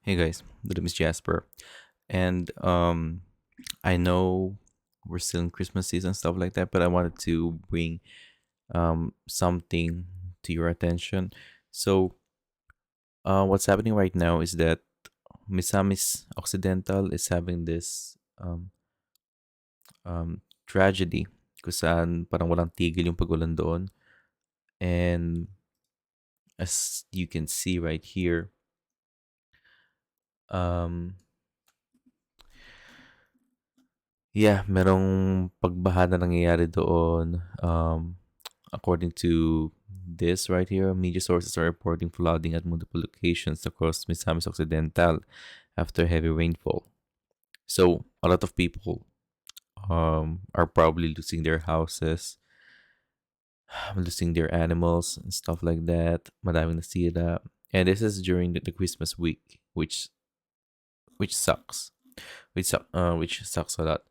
Hey guys, the name is Jasper, and I know we're still in Christmas season stuff like that, but I wanted to bring something to your attention. So, what's happening right now is that Misamis Occidental is having this tragedy kung saan parang walang tigil yung pagulan doon, and as you can see right here, um, yeah, merong pagbaha na nangyayari doon. According to this right here, media sources are reporting flooding at multiple locations across Misamis Occidental after heavy rainfall. So a lot of people are probably losing their houses, losing their animals and stuff like that. Maraming nasira. And this is during the Christmas week, which sucks. Which sucks a lot.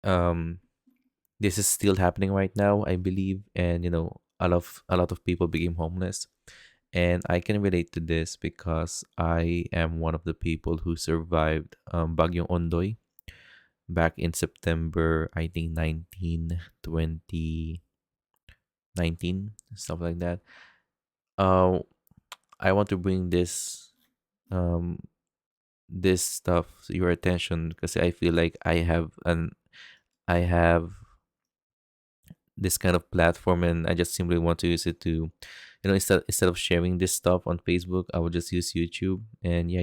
Um, this is still happening right now, I believe, and a lot of people became homeless. And I can relate to this because I am one of the people who survived Bagyong Ondoy back in September, I think 2019, stuff like that. Uh, I want to bring um this stuff to your attention because I feel like I have this kind of platform, and I just simply want to use it to, instead of sharing this stuff on Facebook, I will just use YouTube. And yeah,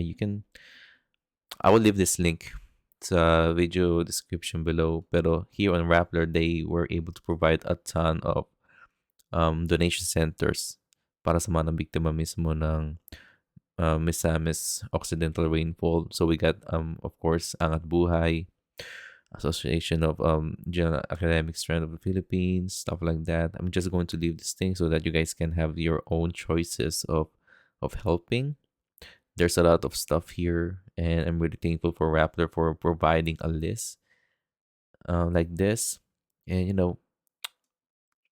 I will leave this link sa video description below. Pero here on Rappler, they were able to provide a ton of donation centers para sa mga biktima mismo ng Misamis Occidental Rainfall. So we got, of course, Angat Buhay, Association of General Academic Strand of the Philippines, stuff like that. I'm just going to leave this thing so that you guys can have your own choices of helping. There's a lot of stuff here, and I'm really thankful for Rappler for providing a list like this. And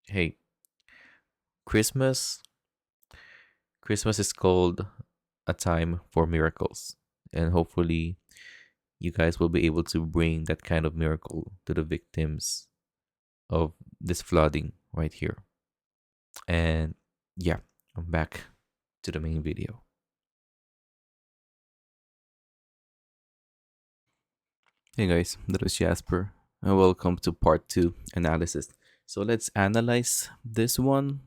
hey, Christmas, Christmas is called a time for miracles, and hopefully, you guys will be able to bring that kind of miracle to the victims of this flooding right here. And yeah, I'm back to the main video. Hey guys, that is Jasper, and welcome to part 2 analysis. So let's analyze this one.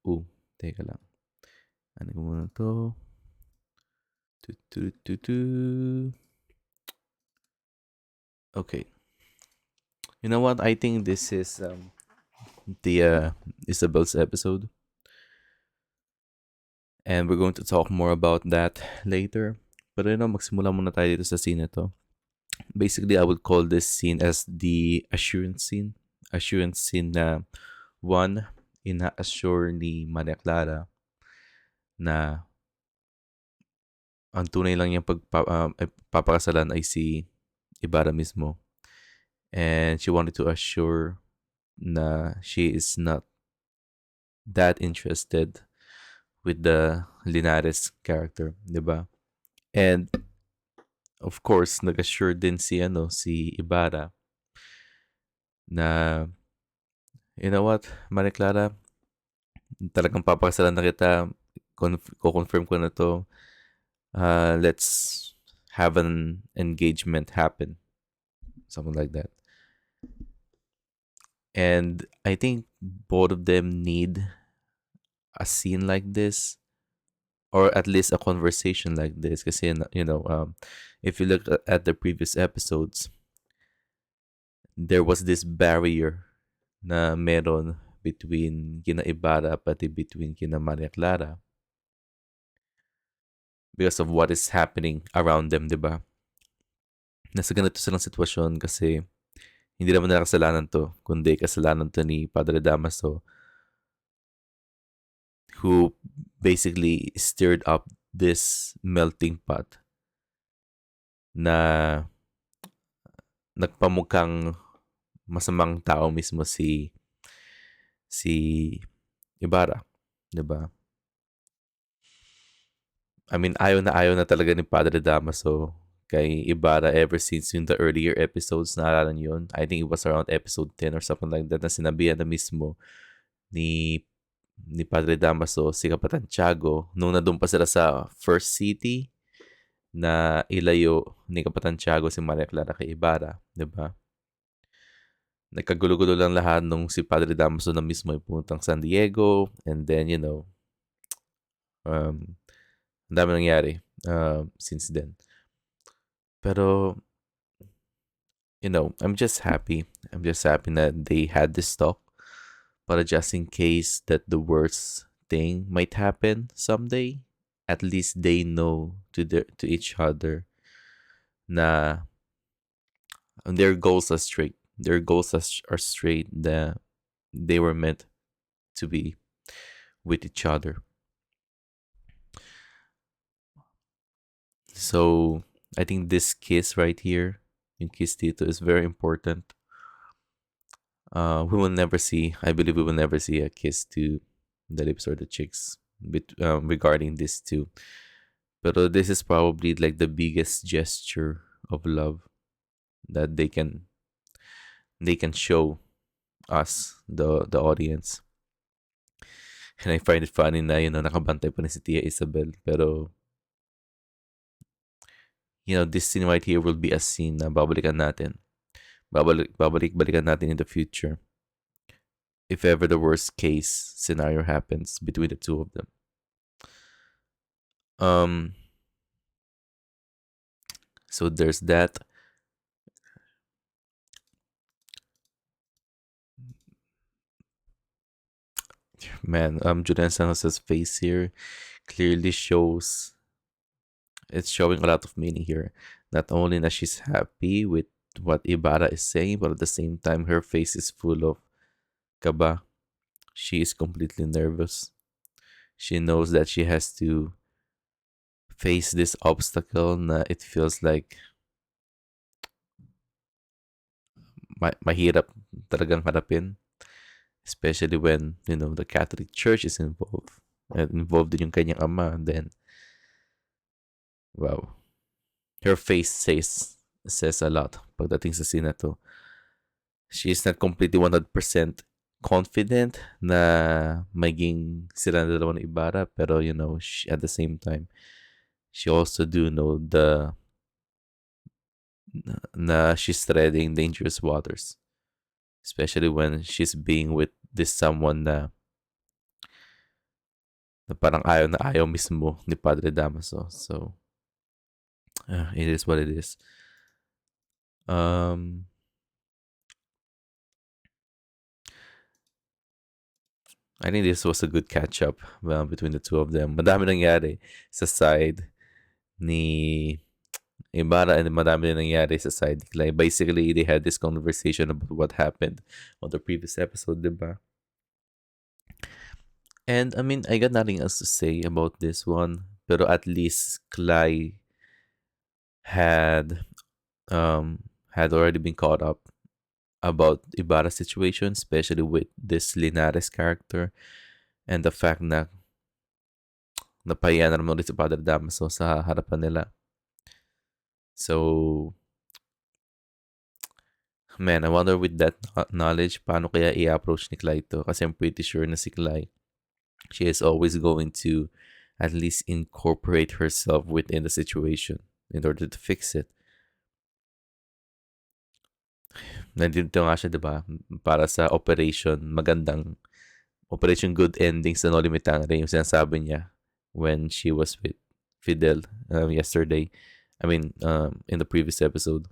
Ooh, teka lang. Ano ko muna to? Okay. You know what? I think this is the Isabel's episode, and we're going to talk more about that later. Pero magsimula muna tayo dito sa scene ito. Basically, I would call this scene as the assurance scene. Assurance scene na one, ina-assure ni Maria Clara na ang tunay lang niyang papakasalan ay si Ibarra mismo. And she wanted to assure na she is not that interested with the Linares character, di ba? And of course, nag-assure din si Ibarra na, you know what, Maria Clara, talagang papakasalan na kita, ko-confirm ko na to, let's have an engagement happen. Something like that. And I think both of them need a scene like this, or at least a conversation like this. Kasi, if you look at the previous episodes, there was this barrier na meron between kina Ibarra pati between kina Maria Clara because of what is happening around them, di ba? Nasa ganito silang sitwasyon kasi hindi naman nila kasalanan to, kundi kasalanan to ni Padre Damaso, who basically stirred up this melting pot na nagpamukhang masamang tao mismo si Ibarra, 'di ba? I mean, ayaw na talaga ni Padre Damaso kay Ibarra ever since in the earlier episodes. Naalala niyo yun? I think it was around episode 10 or something like that na sinabihan na mismo ni Padre Damaso si Kapatan Tiago nung nandun pa sila sa first city na ilayo ni Kapatan Tiago si Maria Clara kay Ibarra, 'di ba? Nagkagulo-gulo lang lahat nung si Padre Damaso na mismo ay pumuntang San Diego, and then um, ang dami nangyari since then. Pero I'm just happy. I'm just happy that they had this talk, but just in case that the worst thing might happen someday, at least they know to each other na their goals are straight. Their goals are straight. That they were meant to be with each other. So I think this kiss right here, yung kiss dito, is very important. We will never see. I believe we will never see a kiss to the lips or the cheeks regarding this two. But this is probably like the biggest gesture of love that they can show us, the audience. And I find it funny na nakabantay pa ni si Tia Isabel. Pero this scene right here will be a scene na babalikan natin. Balikan natin in the future. If ever the worst case scenario happens between the two of them. So there's that. Man, Julian Santos' face here clearly shows it's showing a lot of meaning here. Not only that she's happy with what Ibarra is saying, but at the same time her face is full of kaba. She is completely nervous. She knows that she has to face this obstacle na it feels like mahirap talagang harapin. Especially when, the Catholic Church is involved. And involved din yung kanyang ama. Then, wow. Her face says a lot pagdating sa scene na to. She is not completely 100% confident na maging sila na dalawa ng Ibarra. Pero, at the same time, she also do know na she's treading dangerous waters. Especially when she's being with this someone na parang ayaw na ayaw mismo ni Padre Damaso. So, it is what it is. I think this was a good catch-up between the two of them. Madami nangyari sa side ni Ibarra and madami din nangyari sa side ni Clay. Basically, they had this conversation about what happened on the previous episode, diba? And I mean, I got nothing else to say about this one. Pero at least Clay had already been caught up about Ibarra's situation, especially with this Linares character and the fact na napahiya na naman ulit si Padre Damaso sa harapan nila. So, man, I wonder with that knowledge, paano kaya i-approach ni Clay to? Kasi I'm pretty sure na si Clay, she is always going to at least incorporate herself within the situation in order to fix it. Nandito nga siya, diba? Para sa Operation Good Ending sa No Limit Tangere, yung sinasabi niya when she was with Fidel yesterday. I mean, in the previous episode.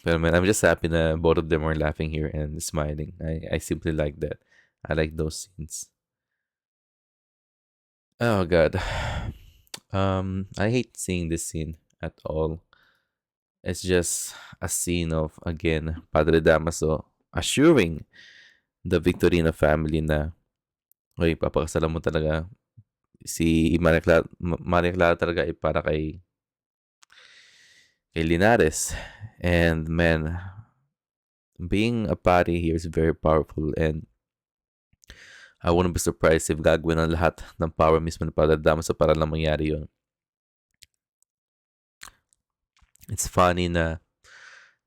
But man, I'm just happy na both of them are laughing here and smiling. I simply like that. I like those scenes. Oh god. I hate seeing this scene at all. It's just a scene of, again, Padre Damaso assuring the Victorino family na, oy, papakasalan mo talaga si Maria Clara talaga para kay Linares. And man, being a pari here is very powerful, and I wouldn't be surprised if gagawin ng lahat ng power mismo ni Padre Damaso para lang mangyari yun. It's funny na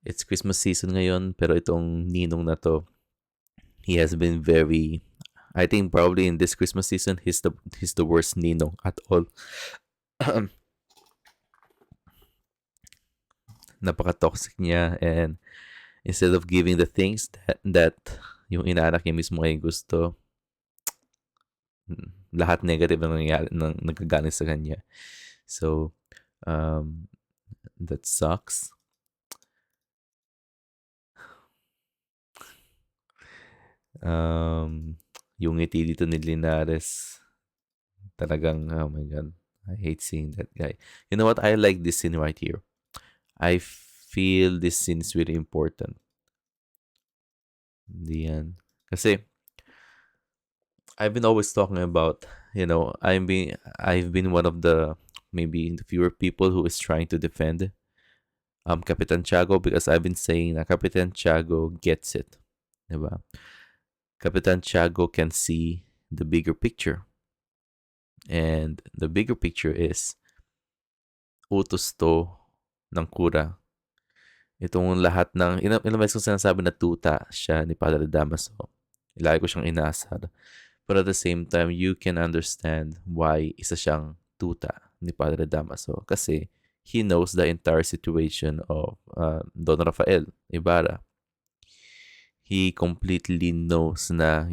it's Christmas season ngayon, pero itong ninong na to, he has been very, I think probably in this Christmas season, he's the worst ninong at all. Napaka-toxic niya, and instead of giving the things that yung inaanak niya mismo ay gusto, lahat negative na nangyayari, nagagaling sa kanya. So, um, that sucks. Um, yung ngiti dito ni Linares, talagang, oh my God, I hate seeing that guy. You know what? I like this scene right here. I feel this scene is really important. Hindi yan. Kasi, I've been always talking about, I've been one of the maybe the fewer people who is trying to defend Capitan Tiago, because I've been saying that Capitan Tiago gets it. Diba? Capitan Tiago can see the bigger picture. And the bigger picture is utos to ng kura. Itong lahat ng, ilang beses kong sinasabi na tuta siya ni Padre Damaso. Ilagi ko siyang inasar. But at the same time, you can understand why isa siyang tuta ni Padre Damaso. Kasi he knows the entire situation of Don Rafael Ibarra. He completely knows na,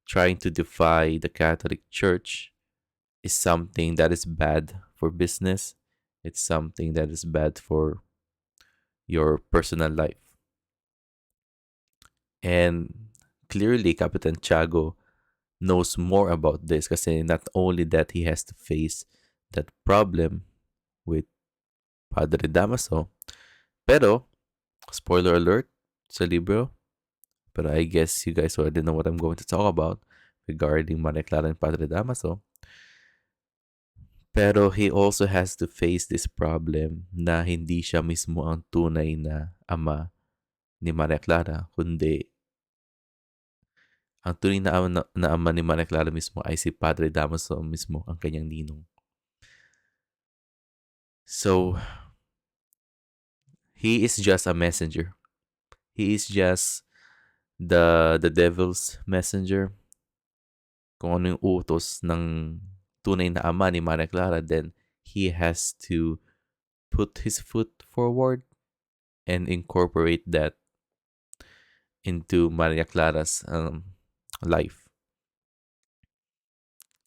trying to defy the Catholic Church is something that is bad for business. It's something that is bad for your personal life. And clearly, Capitan Tiago knows more about this kasi not only that he has to face that problem with Padre Damaso, pero, spoiler alert sa libro, but I guess you guys already know what I'm going to talk about regarding Maria Clara and Padre Damaso. Pero he also has to face this problem na hindi siya mismo ang tunay na ama ni Maria Clara, kundi ang tunay na ama ni Maria Clara mismo ay si Padre Damaso mismo, ang kanyang ninong. So, he is just a messenger. He is just the devil's messenger. Kung ano yung utos ng tunay na ama ni Maria Clara, then he has to put his foot forward and incorporate that into Maria Clara's life.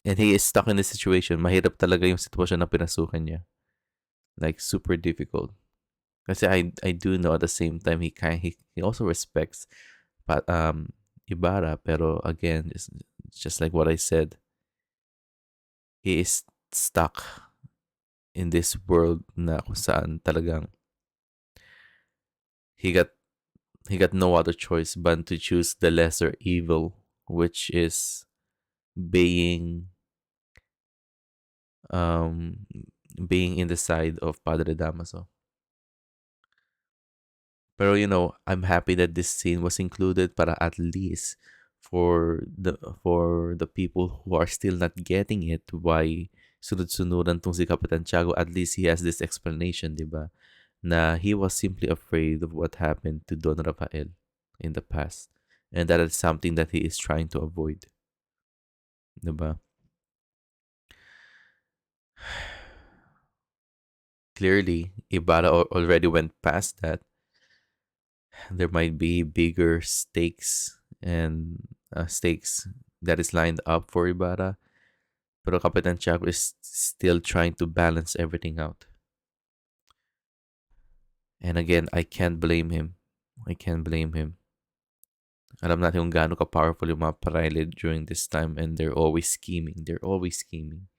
And he is stuck in this situation. Mahirap talaga yung sitwasyon na pinasukan niya. Like, super difficult. Kasi I do know at the same time he also respects Ibarra, pero again, just like what I said, he is stuck in this world na kung saan talagang he got no other choice but to choose the lesser evil, which is being um being in the side of Padre Damaso. Pero I'm happy that this scene was included para at least for the people who are still not getting it, why sunod-sunuran tong si Kapitan Tiago, at least he has this explanation, di ba? Na he was simply afraid of what happened to Don Rafael in the past. And that is something that he is trying to avoid. Di ba? Clearly, Ibarra already went past that. There might be bigger stakes and stakes that is lined up for Ibarra. Pero Kapitan Tiago is still trying to balance everything out. And again, I can't blame him. I can't blame him. Alam natin kung gaano ka-powerful yung mga parile during this time, and they're always scheming. They're always scheming.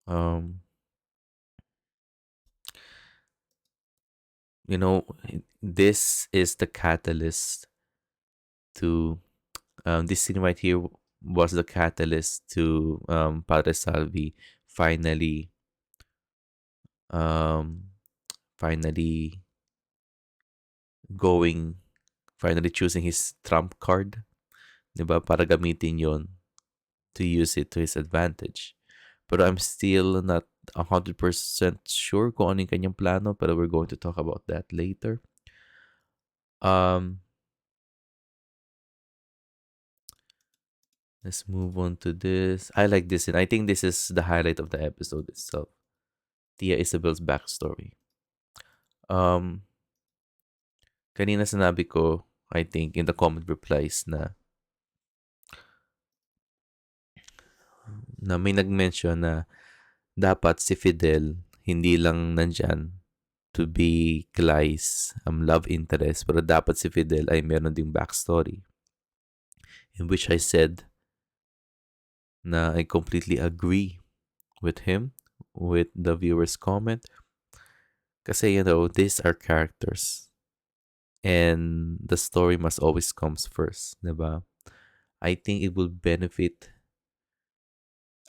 Um, you know, this is the catalyst to this scene right here was the catalyst to Padre Salvi finally um finally going finally choosing his trump card, 'di ba? Para gamitin yon to use it to his advantage. Pero I'm still not 100% sure kung ano yung kanyang plano, pero we're going to talk about that later. Um, let's move on to this. I like this, and I think this is the highlight of the episode itself. Tia Isabel's backstory. Um, kanina sinabi ko, I think, in the comment replies na may nag-mention na dapat si Fidel hindi lang nandyan to be Cly's love interest, pero dapat si Fidel ay meron ding backstory. In which I said na I completely agree with him, with the viewer's comment. Kasi, these are characters. And the story must always comes first, diba? I think it will benefit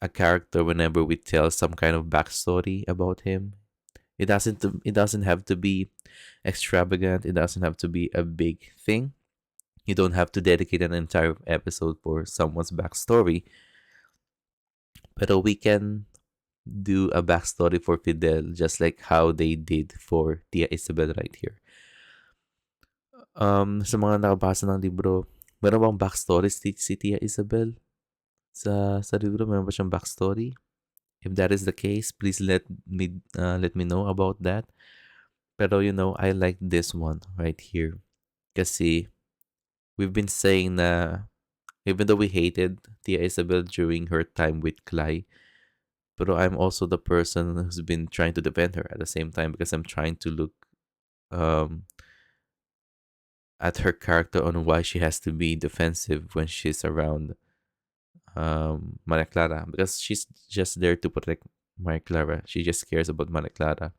a character whenever we tell some kind of backstory about him. It doesn't have to be extravagant. It doesn't have to be a big thing. You don't have to dedicate an entire episode for someone's backstory. But we can do a backstory for Fidel just like how they did for Tia Isabel right here. Sa mga nakabasa ng libro, meron bang backstory si Tia Isabel? Sa libro, meron ba siyang backstory? If that is the case, please let me know about that. Pero I like this one right here. Kasi we've been saying na even though we hated Tia Isabel during her time with Clay, pero I'm also the person who's been trying to defend her at the same time because I'm trying to look um, at her character on why she has to be defensive when she's around Maria Clara, because she's just there to protect Maria Clara. She just cares about Maria Clara.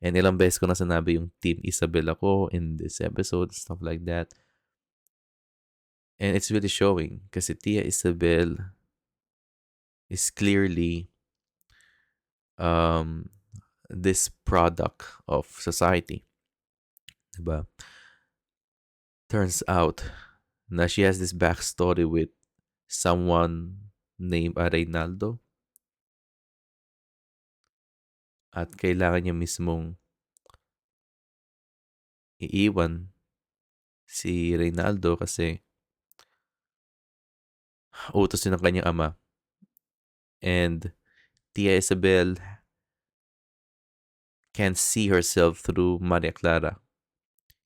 And ilang beses ko na sinabi yung Team Isabel ako in this episode, stuff like that. And it's really showing kasi Tia Isabel is clearly um, this product of society. Diba? Turns out na she has this backstory with someone named Reynaldo. At kailangan niya mismong iiwan si Reynaldo kasi utos yun ng kanyang ama. And Tia Isabel can see herself through Maria Clara.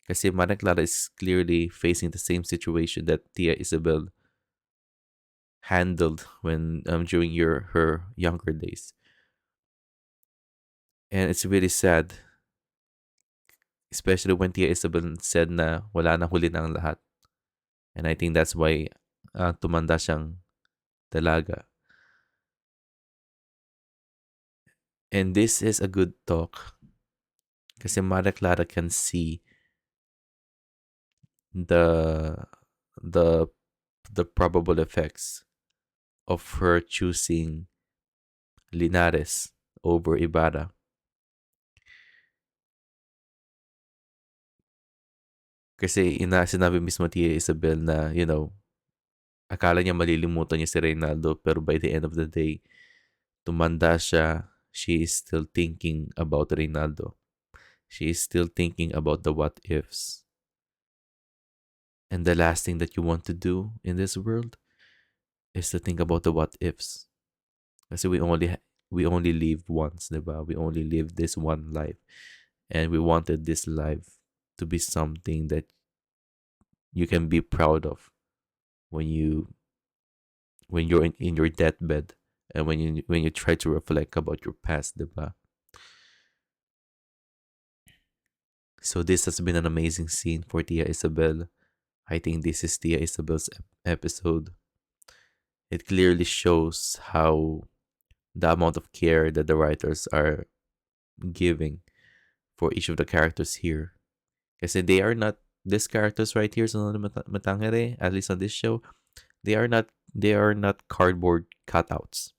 Kasi Maria Clara is clearly facing the same situation that Tia Isabel handled when during her younger days. And it's really sad, especially when Tia Isabel said na wala na, huli na ang lahat. And I think that's why tumanda siyang dalaga. And this is a good talk kasi Maria Clara can see the the the probable effects of her choosing Linares over Ibarra. Kasi sinabi mismo Tia Isabel na, akala niya malilimutan niya si Reynaldo, pero by the end of the day, tumanda siya, she is still thinking about Reynaldo. She is still thinking about the what ifs. And the last thing that you want to do in this world is to think about the what ifs. Kasi we only live once, diba? We only live this one life. And we wanted this life to be something that you can be proud of when you're in your deathbed and when you try to reflect about your past, diba? So this has been an amazing scene for Tia Isabel. I think this is Tia Isabel's episode. It clearly shows how the amount of care that the writers are giving for each of the characters here. Kasi these characters right here, so Matangere, at least on this show, they are not cardboard cutouts,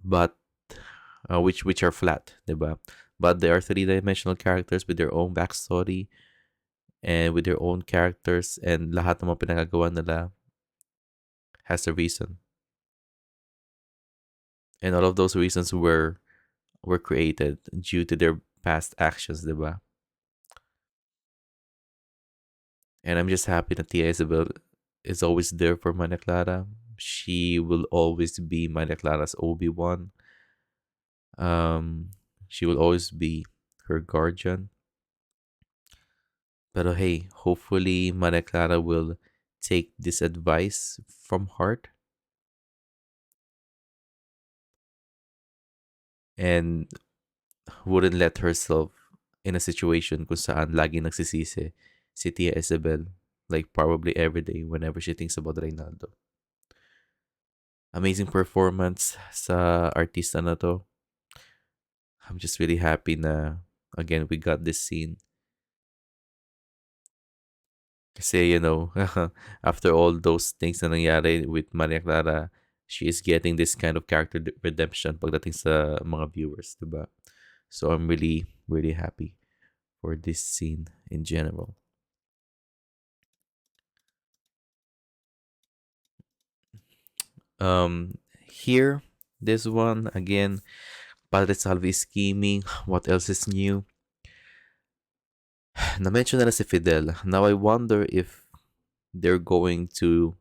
but which are flat, diba? But they are three-dimensional characters with their own backstory and with their own characters, and lahat ng mga pinagagawa nila has a reason, and all of those reasons were created due to their past actions, diba? And I'm just happy that Tia Isabel is always there for Maria Clara. She will always be Maria Clara's Obi-Wan. Um, she will always be her guardian. But hey, hopefully Maria Clara will take this advice from heart and wouldn't let herself in a situation kung saan lagi nagsisisi si Tia Isabel, like probably every day whenever she thinks about Reynaldo. Amazing performance sa artista na to. I'm just really happy na again we got this scene. Kasi, after all those things na nangyari with Maria Clara, she is getting this kind of character redemption pagdating sa mga viewers, diba? So I'm really, really happy for this scene in general. Here, this one, again, Padre Salvi is scheming. What else is new? Na-mention na si Fidel. Now, I wonder if they're going to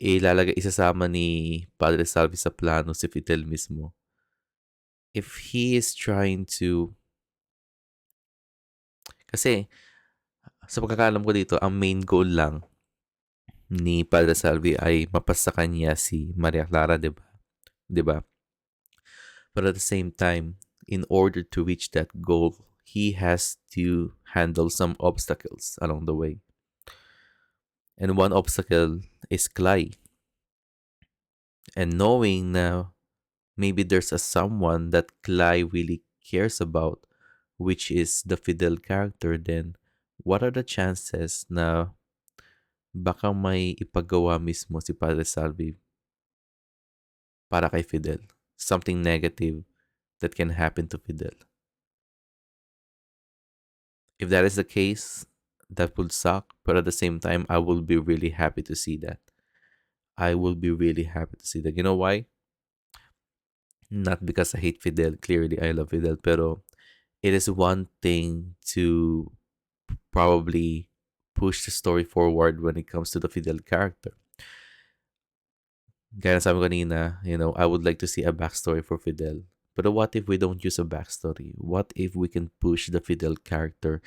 isasama ni Padre Salvi sa plano si Fidel mismo. If he is trying to... Kasi, sa pagkakaalam ko dito, ang main goal lang ni Padre Salvi ay mapasa kanya si Maria Clara, diba? Diba? But at the same time, in order to reach that goal, he has to handle some obstacles along the way. And one obstacle is Clay. And knowing now maybe there's a someone that Clay really cares about, which is the Fidel character, then what are the chances na baka may ipagawa mismo si Padre Salvi para kay Fidel? Something negative that can happen to Fidel. If that is the case, that would suck, but at the same time, I will be really happy to see that. I will be really happy to see that. You know why? Not because I hate Fidel. Clearly, I love Fidel, pero it is one thing to probably push the story forward when it comes to the Fidel character. Gaya na sabi ko kanina, I would like to see a backstory for Fidel. But what if we don't use a backstory? What if we can push the Fidel character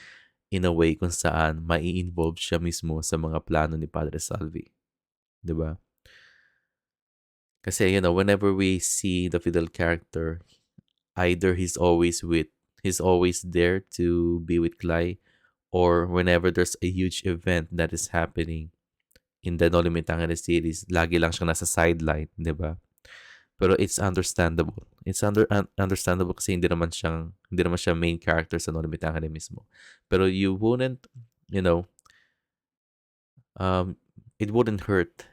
in a way kung saan mai-involve siya mismo sa mga plano ni Padre Salvi? Diba? Kasi, whenever we see the Fidel character, either he's always there to be with Clay, or whenever there's a huge event that is happening in the No Limitang series, lagi lang siyang nasa sideline, di ba? Pero it's understandable. It's understandable kasi hindi naman siya main character sa No Limitang mismo. Pero you wouldn't, you know, it wouldn't hurt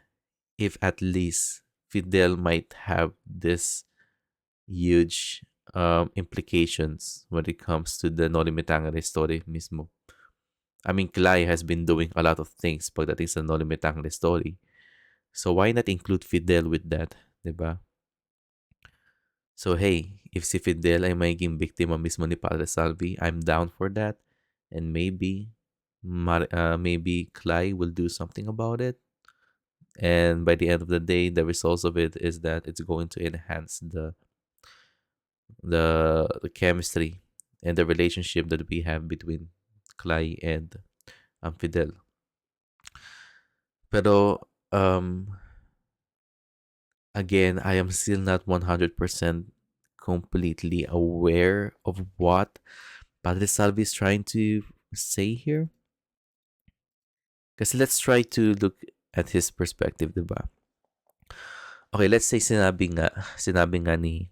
if at least Fidel might have this huge implications when it comes to the No Limitang story mismo. I mean, Clay has been doing a lot of things pagdating sa No Limitang story. So why not include Fidel with that, diba? So hey, if si Fidel ay magiging biktima mismo ni Padre Salvi, I'm down for that. And maybe Clay will do something about it. And by the end of the day, the results of it is that it's going to enhance the chemistry and the relationship that we have between Clay and Fidel. Pero again, I am still not 100% completely aware of what Padre Salvi is trying to say here. Kasi let's try to look at his perspective, diba? Okay, sinabi nga ni,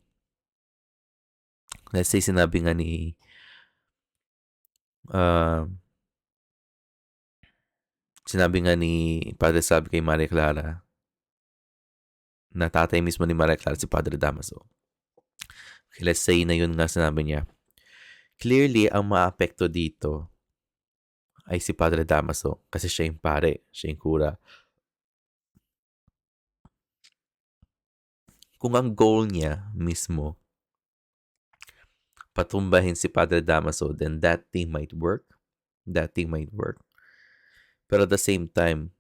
let's say sinabi nga ni, uh, sinabi nga ni Padre Salvi kay Maria Clara, na tatay mismo ni Maria Clara si Padre Damaso. Okay, let's say na yun nga sinabi niya. Clearly, ang maapekto dito ay si Padre Damaso kasi siya yung pare, siya yung kura. Kung ang goal niya mismo patumbahin si Padre Damaso, then that thing might work. That thing might work. Pero at the same time,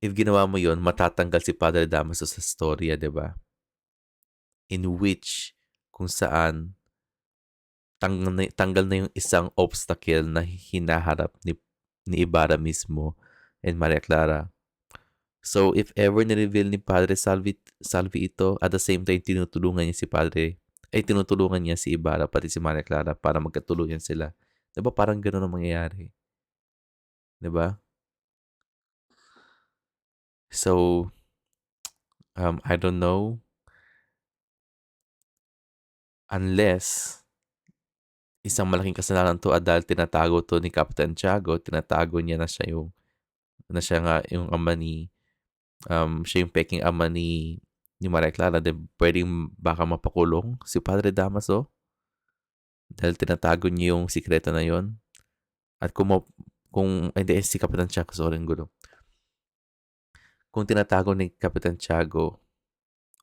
if ginawa mo yon, matatanggal si Padre Damaso sa storya, di ba? In which, kung saan, tanggal na yung isang obstacle na hinaharap ni Ibarra mismo and Maria Clara. So, if ever ni-reveal ni Padre Salvi ito, at the same time, tinutulungan niya si tinutulungan niya si Ibarra, pati si Maria Clara, para magkatuluyan sila. Diba parang gano'n ang mangyayari? Diba? So, I don't know, unless isang malaking kasalanan to at dahil tinatago to ni Captain Tiago, tinatago niya na na siya nga yung ama siya yung peking ama ni Maria Clara, then pwedeng baka mapakulong si Padre Damaso dahil tinatago niya yung sikreto na yon. At hindi, si Kapitan Tiago, sorry, ang gulo. Kung tinatago ni Kapitan Tiago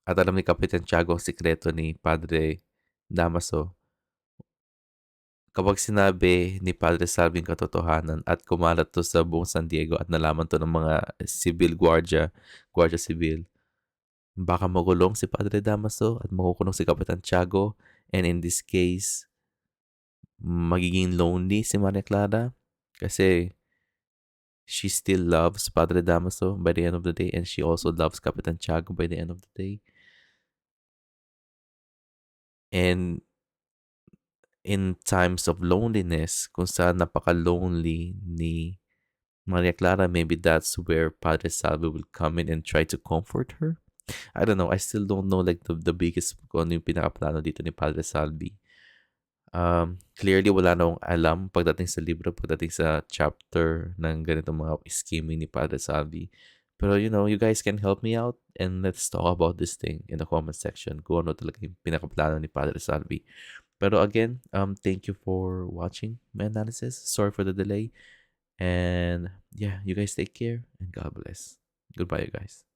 at alam ni Kapitan Tiago ang sikreto ni Padre Damaso, kapag sinabi ni Padre Salving katotohanan at kumalat to sa buong San Diego at nalaman to ng mga Guardia Civil, baka magulong si Padre Damaso at makukulong si Kapitan Tiago, and in this case, magiging lonely si Maria Clara kasi she still loves Padre Damaso by the end of the day, and she also loves Kapitan Tiago by the end of the day. And in times of loneliness, kung saan napaka-lonely ni Maria Clara, maybe that's where Padre Salve will come in and try to comfort her. I don't know. I still don't know like the biggest kung ano yung pinakaplano dito ni Padre Salvi. Clearly, wala na akong alam pagdating sa libro, pagdating sa chapter ng ganitong mga scheming ni Padre Salvi. Pero, you guys can help me out and let's talk about this thing in the comment section kung ano talaga yung pinakaplano ni Padre Salvi. Pero again, thank you for watching my analysis. Sorry for the delay. And yeah, you guys take care and God bless. Goodbye, you guys.